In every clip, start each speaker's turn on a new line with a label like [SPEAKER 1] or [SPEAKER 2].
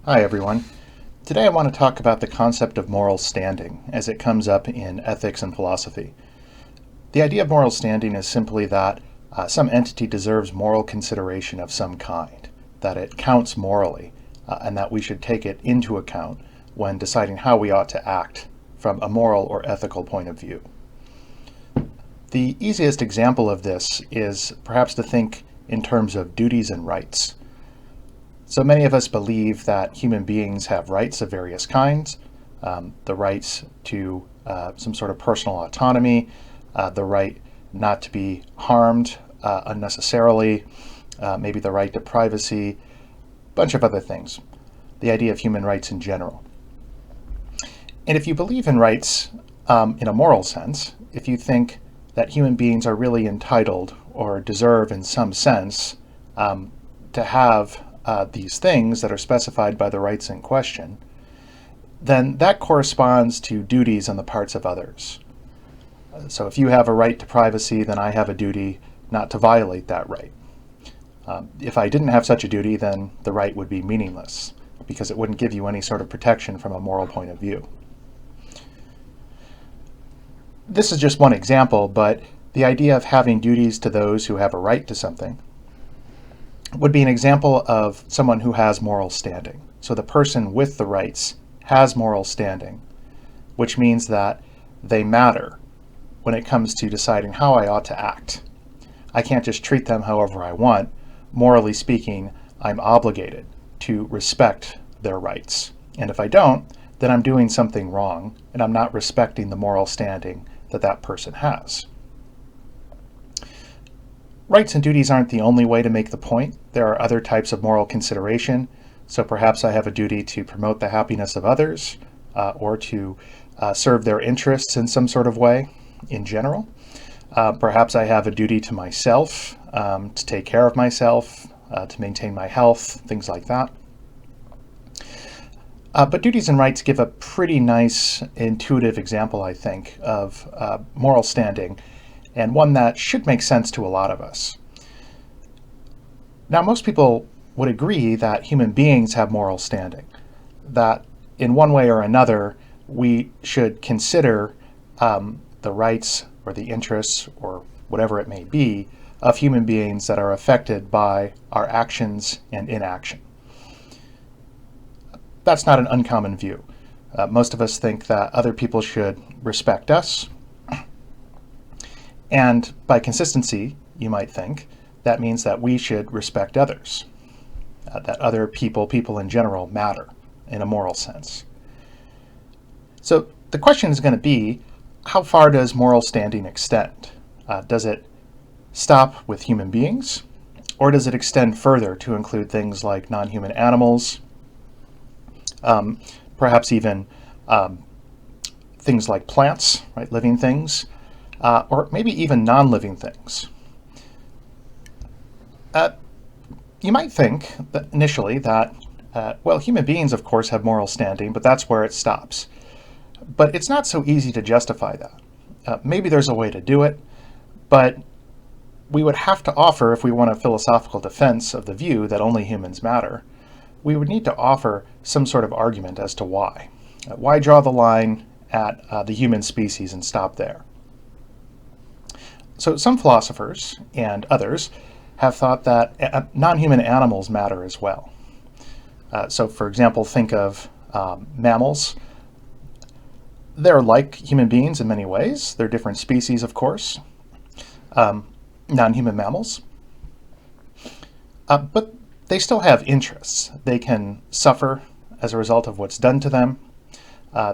[SPEAKER 1] Hi everyone. Today I want to talk about the concept of moral standing as it comes up in ethics and philosophy. The idea of moral standing is simply that some entity deserves moral consideration of some kind, that it counts morally, and that we should take it into account when deciding how we ought to act from a moral or ethical point of view. The easiest example of this is perhaps to think in terms of duties and rights. So many of us believe that human beings have rights of various kinds, the rights to some sort of personal autonomy, the right not to be harmed unnecessarily, maybe the right to privacy, a bunch of other things, the idea of human rights in general. And if you believe in rights in a moral sense, if you think that human beings are really entitled or deserve in some sense to have these things that are specified by the rights in question, then that corresponds to duties on the parts of others. So if you have a right to privacy, then I have a duty not to violate that right. If I didn't have such a duty, then the right would be meaningless because it wouldn't give you any sort of protection from a moral point of view. This is just one example, but the idea of having duties to those who have a right to something would be an example of someone who has moral standing. So the person with the rights has moral standing, which means that they matter when it comes to deciding how I ought to act. I can't just treat them however I want. Morally speaking, I'm obligated to respect their rights. And if I don't, then I'm doing something wrong, and I'm not respecting the moral standing that that person has. Rights and duties aren't the only way to make the point. There are other types of moral consideration. So perhaps I have a duty to promote the happiness of others or to serve their interests in some sort of way in general. Perhaps I have a duty to myself to take care of myself, to maintain my health, things like that. But duties and rights give a pretty nice intuitive example, I think, of moral standing, and one that should make sense to a lot of us. Now, most people would agree that human beings have moral standing, that in one way or another, we should consider the rights or the interests or whatever it may be of human beings that are affected by our actions and inaction. That's not an uncommon view. Most of us think that other people should respect us. And by consistency, you might think, that means that we should respect others, that other people in general, matter in a moral sense. So the question is going to be, how far does moral standing extend? Does it stop with human beings, or does it extend further to include things like non-human animals, perhaps even things like plants, right, living things, or maybe even non-living things? You might think that initially that, well, human beings, of course, have moral standing, but that's where it stops. But it's not so easy to justify that. Maybe there's a way to do it, but we would have to offer, if we want a philosophical defense of the view that only humans matter, we would need to offer some sort of argument as to why. Why draw the line at the human species and stop there? So some philosophers and others have thought that non-human animals matter as well. So for example, think of mammals. They're like human beings in many ways. They're different species, of course, non-human mammals. But they still have interests. They can suffer as a result of what's done to them.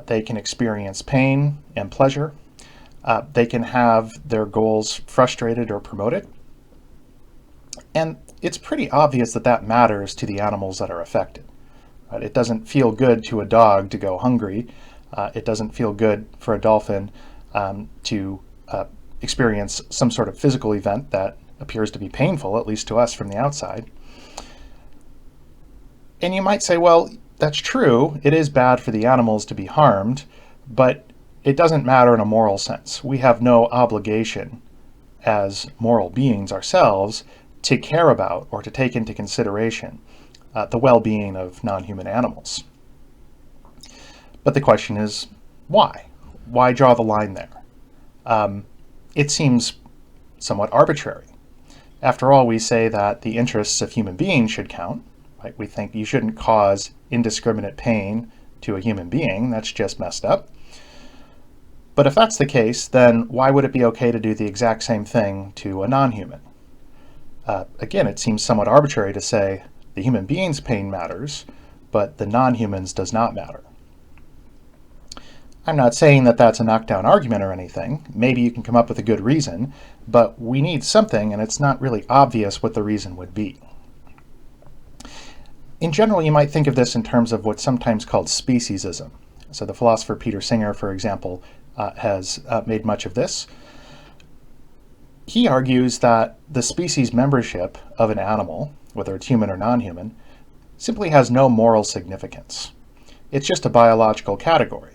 [SPEAKER 1] They can experience pain and pleasure. They can have their goals frustrated or promoted. And it's pretty obvious that that matters to the animals that are affected. Right? It doesn't feel good to a dog to go hungry. It doesn't feel good for a dolphin to experience some sort of physical event that appears to be painful, at least to us from the outside. And you might say, well, that's true. It is bad for the animals to be harmed, but it doesn't matter in a moral sense. We have no obligation as moral beings ourselves to care about or to take into consideration the well-being of non-human animals. But the question is, why? Why draw the line there? It seems somewhat arbitrary. After all, we say that the interests of human beings should count. Right? We think you shouldn't cause indiscriminate pain to a human being. That's just messed up. But if that's the case, then why would it be okay to do the exact same thing to a non-human? Again, it seems somewhat arbitrary to say the human being's pain matters, but the non-human's does not matter. I'm not saying that that's a knockdown argument or anything. Maybe you can come up with a good reason, but we need something, and it's not really obvious what the reason would be. In general, you might think of this in terms of what's sometimes called speciesism. So the philosopher Peter Singer, for example, has made much of this. He argues that the species membership of an animal, whether it's human or non-human, simply has no moral significance. It's just a biological category.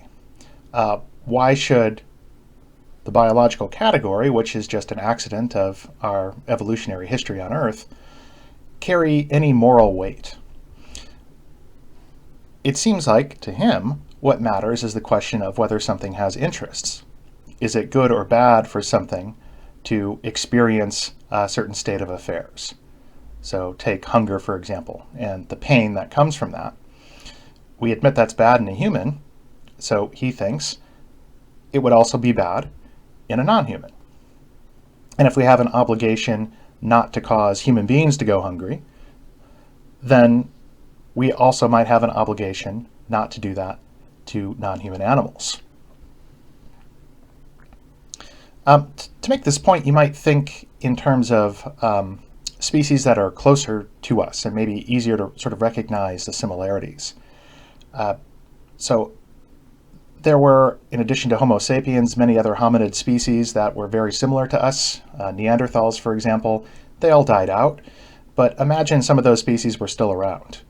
[SPEAKER 1] Why should the biological category, which is just an accident of our evolutionary history on Earth, carry any moral weight? It seems like, to him, what matters is the question of whether something has interests. Is it good or bad for something to experience a certain state of affairs? So take hunger, for example, and the pain that comes from that. We admit that's bad in a human, so he thinks it would also be bad in a non-human. And if we have an obligation not to cause human beings to go hungry, then we also might have an obligation not to do that to non-human animals. To make this point, you might think in terms of species that are closer to us and maybe easier to sort of recognize the similarities. So there were, in addition to Homo sapiens, many other hominid species that were very similar to us. Neanderthals, for example, they all died out. But imagine some of those species were still around.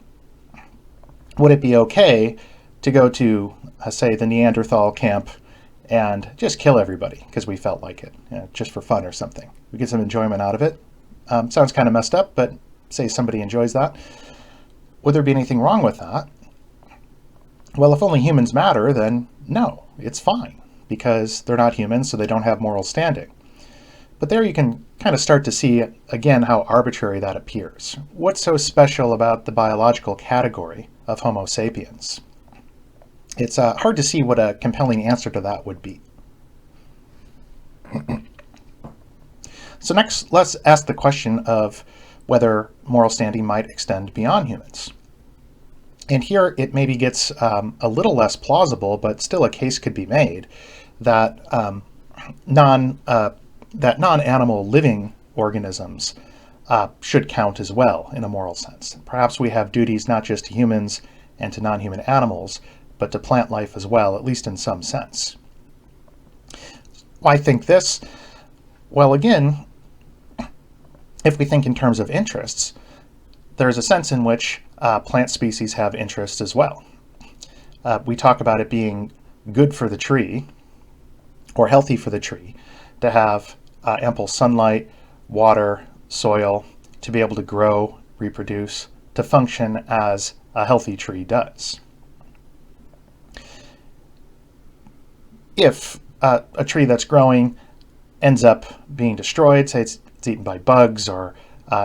[SPEAKER 1] Would it be okay to go to, say, the Neanderthal camp and just kill everybody because we felt like it, just for fun or something? We get some enjoyment out of it. Sounds kind of messed up, but say somebody enjoys that. Would there be anything wrong with that? Well, if only humans matter, then no, it's fine, because they're not humans, so they don't have moral standing. But there you can kind of start to see, again, how arbitrary that appears. What's so special about the biological category of Homo sapiens? It's hard to see what a compelling answer to that would be. So next, let's ask the question of whether moral standing might extend beyond humans. And here it maybe gets a little less plausible, but still a case could be made that non-animal living organisms should count as well in a moral sense. Perhaps we have duties not just to humans and to non-human animals, but to plant life as well, at least in some sense. Why think this? Well, again, if we think in terms of interests, there's a sense in which plant species have interests as well. We talk about it being good for the tree, or healthy for the tree, to have ample sunlight, water, soil, to be able to grow, reproduce, to function as a healthy tree does. If a tree that's growing ends up being destroyed, say it's eaten by bugs or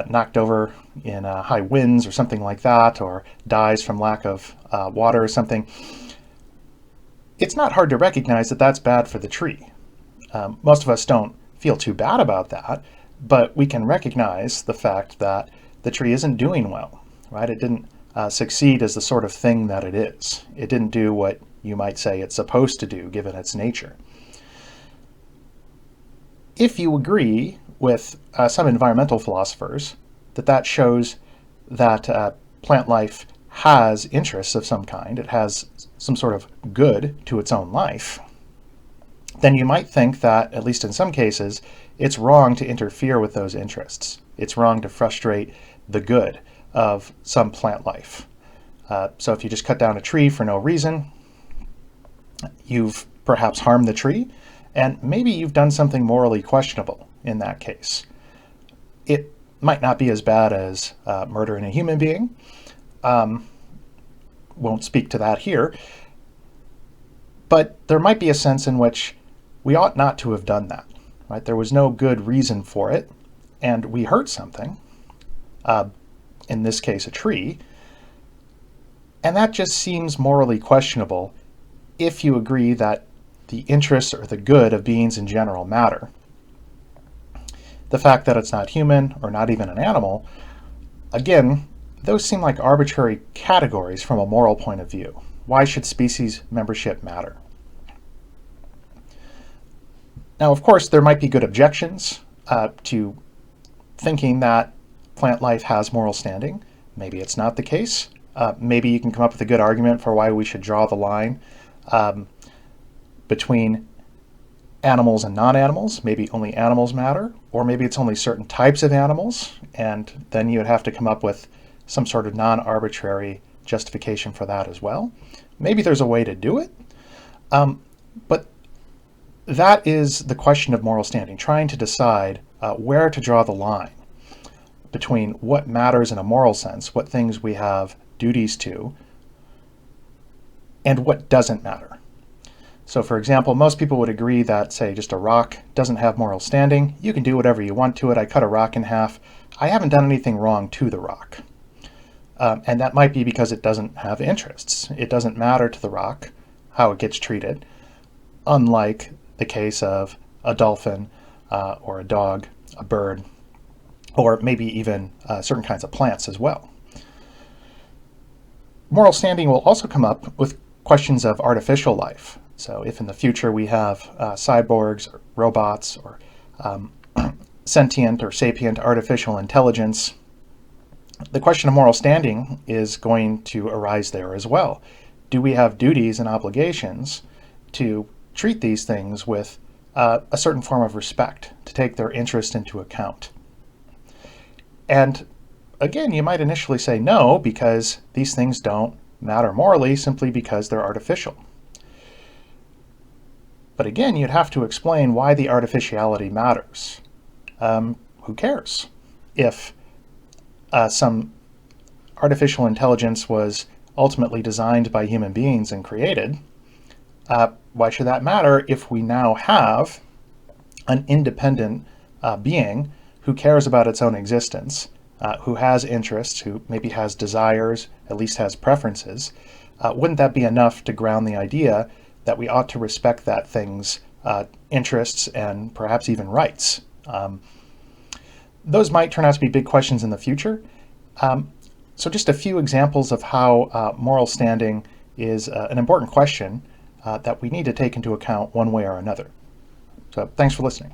[SPEAKER 1] knocked over in high winds or something like that, or dies from lack of water or something, it's not hard to recognize that that's bad for the tree. Most of us don't feel too bad about that, but we can recognize the fact that the tree isn't doing well, right? It didn't succeed as the sort of thing that it is. It didn't do what you might say it's supposed to do, given its nature. If you agree with some environmental philosophers that shows that plant life has interests of some kind, it has some sort of good to its own life, then you might think that, at least in some cases, it's wrong to interfere with those interests. It's wrong to frustrate the good of some plant life. So if you just cut down a tree for no reason, you've perhaps harmed the tree, and maybe you've done something morally questionable in that case. It might not be as bad as murdering a human being, Won't speak to that here. But there might be a sense in which we ought not to have done that. Right? There was no good reason for it, and we hurt something, in this case a tree, and that just seems morally questionable if you agree that the interests or the good of beings in general matter. The fact that it's not human or not even an animal, again, those seem like arbitrary categories from a moral point of view. Why should species membership matter? Now, of course, there might be good objections to thinking that plant life has moral standing. Maybe it's not the case. Maybe you can come up with a good argument for why we should draw the line between animals and non-animals. Maybe only animals matter, or maybe it's only certain types of animals, and then you would have to come up with some sort of non-arbitrary justification for that as well. Maybe there's a way to do it, but that is the question of moral standing, trying to decide where to draw the line between what matters in a moral sense, what things we have duties to, and what doesn't matter. So for example, most people would agree that, say, just a rock doesn't have moral standing. You can do whatever you want to it. I cut a rock in half. I haven't done anything wrong to the rock. And that might be because it doesn't have interests. It doesn't matter to the rock how it gets treated, unlike the case of a dolphin or a dog, a bird, or maybe even certain kinds of plants as well. Moral standing will also come up with questions of artificial life. So if in the future we have cyborgs, or robots, or sentient or sapient artificial intelligence, the question of moral standing is going to arise there as well. Do we have duties and obligations to treat these things with a certain form of respect, to take their interest into account? And again, you might initially say no, because these things don't matter morally simply because they're artificial. But again, you'd have to explain why the artificiality matters. Who cares? If some artificial intelligence was ultimately designed by human beings and created, why should that matter if we now have an independent being who cares about its own existence, who has interests, who maybe has desires, at least has preferences? Wouldn't that be enough to ground the idea that we ought to respect that thing's interests and perhaps even rights? Those might turn out to be big questions in the future. So just a few examples of how moral standing is an important question that we need to take into account one way or another. So thanks for listening.